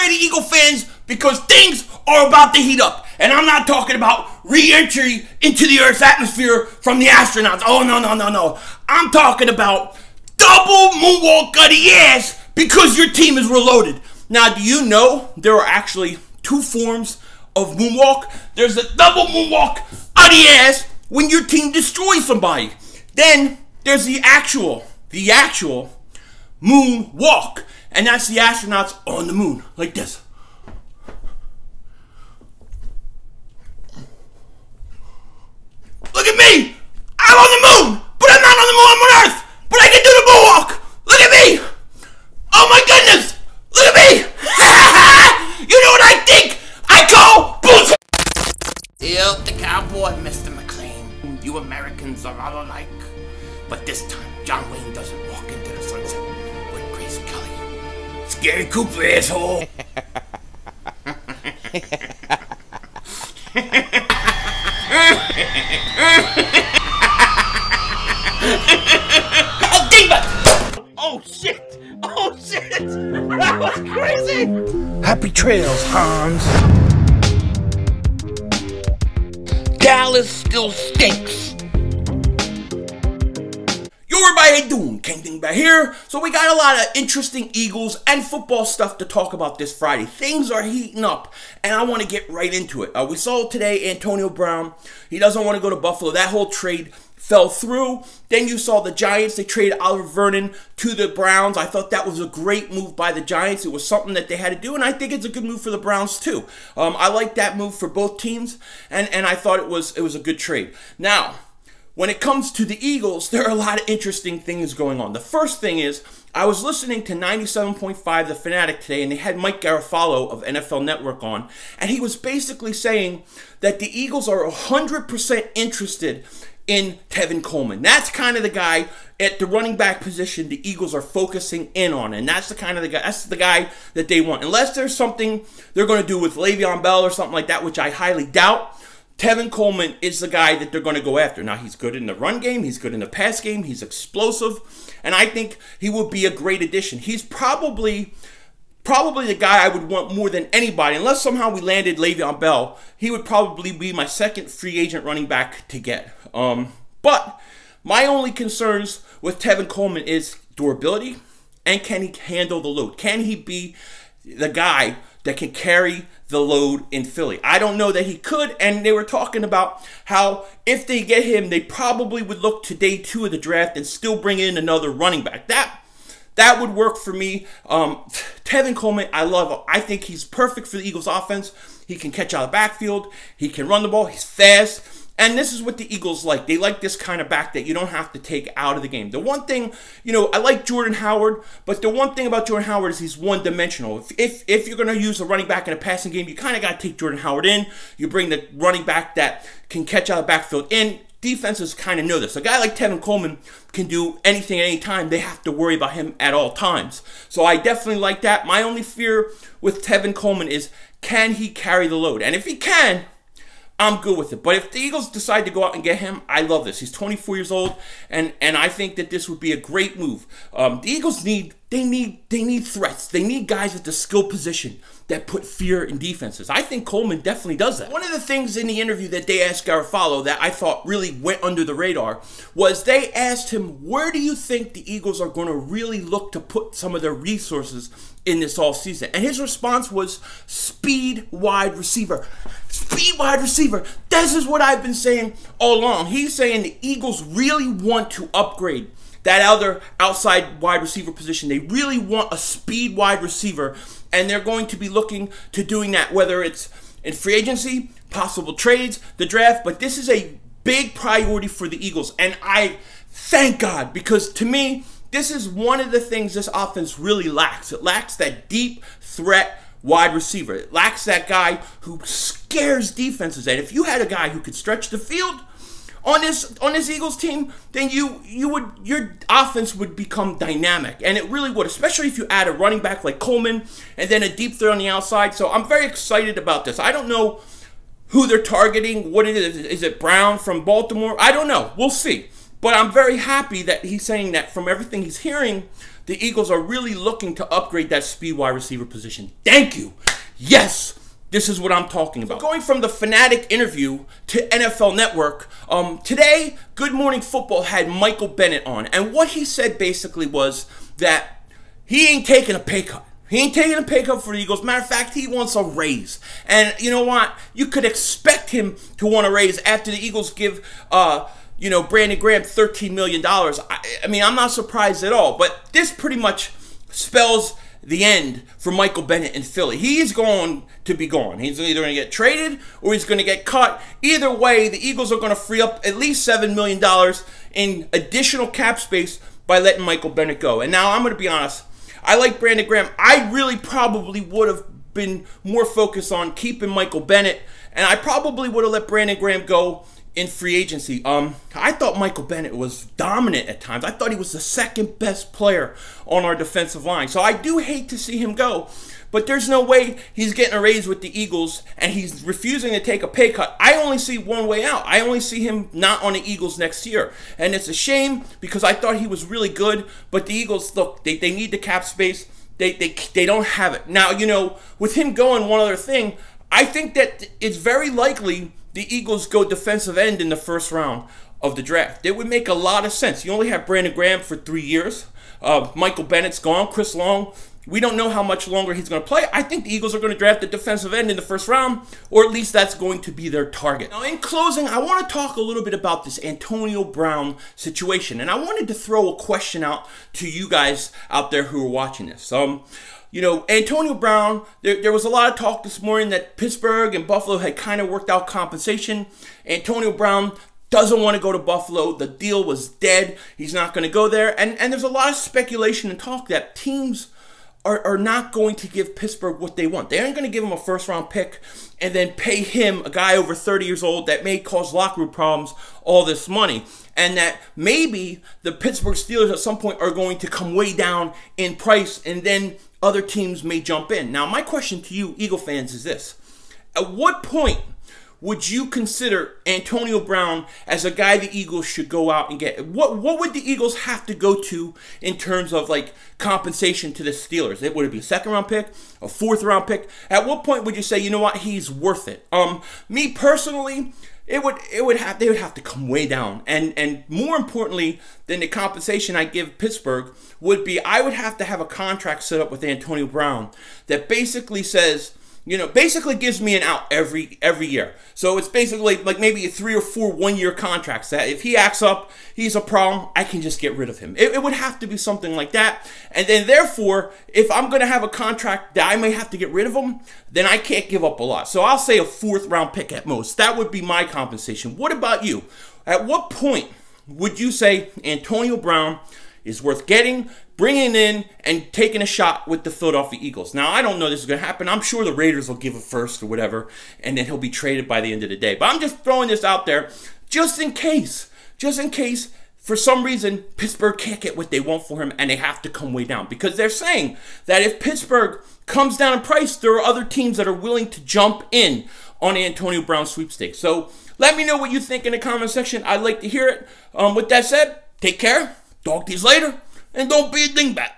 ready, Eagle fans, because things are about to heat up. And I'm not talking about re-entry into the Earth's atmosphere from the astronauts. Oh, no. I'm talking about double moonwalk of the ass because your team is reloaded. Now, do you know there are actually two forms of moonwalk? There's a double moonwalk of the ass when your team destroys somebody. Then there's the actual moonwalk. And that's the astronauts on the moon, like this. Look at me! I'm on the moon! But I'm not on the moon, I'm on Earth! But I can do the moonwalk! Look at me! Oh my goodness! Look at me! You know what I think? I call bullshit! Yep, the cowboy, Mr. McLean. You Americans are all alike. But this time, John Wayne doesn't walk into the sunset with Grace Kelly. Scary Cooper, asshole! Oh, DINGBAT! Oh, shit! Oh, shit! That was crazy! Happy trails, Hans. Dallas still stinks. Yo, everybody, how you doing? King DINGBAT here. So we got a lot of interesting Eagles and football stuff to talk about this Friday. Things are heating up, and I want to get right into it. We saw today Antonio Brown. He doesn't want to go to Buffalo. That whole trade fell through. Then you saw the Giants. They traded Oliver Vernon to the Browns. I thought that was a great move by the Giants. It was something that they had to do, and I think it's a good move for the Browns too. I like that move for both teams, and I thought it was a good trade. Now, when it comes to the Eagles, there are a lot of interesting things going on. The first thing is, I was listening to 97.5 The Fanatic today, and they had Mike Garafolo of NFL Network on, and he was basically saying that the Eagles are 100% interested in Tevin Coleman. That's kind of the guy at the running back position the Eagles are focusing in on, and that's the guy that they want. Unless there's something they're going to do with Le'Veon Bell or something like that, which I highly doubt, Tevin Coleman is the guy that they're going to go after. Now, he's good in the run game, he's good in the pass game, he's explosive, and I think he would be a great addition. He's probably the guy I would want more than anybody. Unless somehow we landed Le'Veon Bell, he would probably be my second free agent running back to get. But my only concerns with Tevin Coleman is durability, and can he handle the load? Can he be the guy that can carry the load in Philly? I don't know that he could, and they were talking about how if they get him, they probably would look to day 2 of the draft and still bring in another running back. That would work for me. Tevin Coleman, I love him. I think he's perfect for the Eagles offense. He can catch out of the backfield. He can run the ball. He's fast. And this is what the Eagles like. They like this kind of back that you don't have to take out of the game. The one thing, I like Jordan Howard, but the one thing about Jordan Howard is he's one-dimensional. If you're going to use a running back in a passing game, you kind of got to take Jordan Howard in. You bring the running back that can catch out of the backfield in. Defenses kind of know this. A guy like Tevin Coleman can do anything at any time. They have to worry about him at all times. So I definitely like that. My only fear with Tevin Coleman is, can he carry the load? And if he can, I'm good with it. But if the Eagles decide to go out and get him, I love this. He's 24 years old, and I think that this would be a great move. The Eagles need threats. They need guys at the skill position that put fear in defenses. I think Coleman definitely does that. One of the things in the interview that they asked Garafolo that I thought really went under the radar was they asked him, where do you think the Eagles are going to really look to put some of their resources in this offseason? And his response was speed wide receiver. Speed wide receiver. This is what I've been saying all along. He's saying the Eagles really want to upgrade that other outside wide receiver position. They really want a speed wide receiver, and they're going to be looking to doing that, whether it's in free agency, possible trades, the draft. But this is a big priority for the Eagles, and I thank God, because to me, this is one of the things this offense really lacks. It lacks that deep threat wide receiver. It lacks that guy who scares defenses. And if you had a guy who could stretch the field on this Eagles team, then your offense would become dynamic, and it really would, especially if you add a running back like Coleman and then a deep threat on the outside. So I'm very excited about this. I don't know who they're targeting. What it is? Is it Brown from Baltimore? I don't know. We'll see. But I'm very happy that he's saying that from everything he's hearing, the Eagles are really looking to upgrade that speed wide receiver position. Thank you. Yes. This is what I'm talking about. So going from the Fanatic interview to NFL Network, today, Good Morning Football had Michael Bennett on. And what he said basically was that he ain't taking a pay cut. He ain't taking a pay cut for the Eagles. Matter of fact, he wants a raise. And you know what? You could expect him to want a raise after the Eagles give, Brandon Graham $13 million. I mean, I'm not surprised at all. But this pretty much spells the end for Michael Bennett in Philly. He's going to be gone. He's either going to get traded or he's going to get cut. Either way, the Eagles are going to free up at least $7 million in additional cap space by letting Michael Bennett go. And now I'm going to be honest. I like Brandon Graham. I really probably would have been more focused on keeping Michael Bennett, and I probably would have let Brandon Graham go in free agency. I thought Michael Bennett was dominant at times. I thought he was the second best player on our defensive line. So I do hate to see him go, but there's no way he's getting a raise with the Eagles and he's refusing to take a pay cut. I only see one way out. I only see him not on the Eagles next year. And it's a shame because I thought he was really good, but the Eagles, look, they need the cap space. They don't have it. Now, with him going, one other thing, I think that it's very likely the Eagles go defensive end in the first round of the draft. It would make a lot of sense. You only have Brandon Graham for 3 years. Michael Bennett's gone. Chris Long, we don't know how much longer he's going to play. I think the Eagles are going to draft the defensive end in the first round, or at least that's going to be their target. Now, in closing, I want to talk a little bit about this Antonio Brown situation, and I wanted to throw a question out to you guys out there who are watching this. Antonio Brown, there was a lot of talk this morning that Pittsburgh and Buffalo had kind of worked out compensation. Antonio Brown doesn't want to go to Buffalo. The deal was dead. He's not going to go there. And there's a lot of speculation and talk that teams are not going to give Pittsburgh what they want. They aren't going to give him a first-round pick and then pay him, a guy over 30 years old that may cause locker room problems, all this money. And that maybe the Pittsburgh Steelers at some point are going to come way down in price and then other teams may jump in. Now, my question to you, Eagle fans, is this. At what point would you consider Antonio Brown as a guy the Eagles should go out and get? What would the Eagles have to go to in terms of compensation to the Steelers? Would it be a second-round pick, a fourth-round pick? At what point would you say, you know what, he's worth it? Me personally, they would have to come way down, and more importantly than the compensation I give Pittsburgh would be I would have to have a contract set up with Antonio Brown that basically says, basically gives me an out every year. So it's basically like maybe a 3 or 4 one-year contracts that if he acts up, he's a problem, I can just get rid of him. It would have to be something like that. And then therefore, if I'm going to have a contract that I may have to get rid of him, then I can't give up a lot. So I'll say a 4th-round pick at most. That would be my compensation. What about you? At what point would you say Antonio Brown is worth getting, bringing in, and taking a shot with the Philadelphia Eagles? Now, I don't know this is going to happen. I'm sure the Raiders will give it first or whatever, and then he'll be traded by the end of the day. But I'm just throwing this out there just in case for some reason Pittsburgh can't get what they want for him and they have to come way down. Because they're saying that if Pittsburgh comes down in price, there are other teams that are willing to jump in on Antonio Brown sweepstakes. So let me know what you think in the comment section. I'd like to hear it. With that said, take care. Talk to you later, and don't be a dingbat.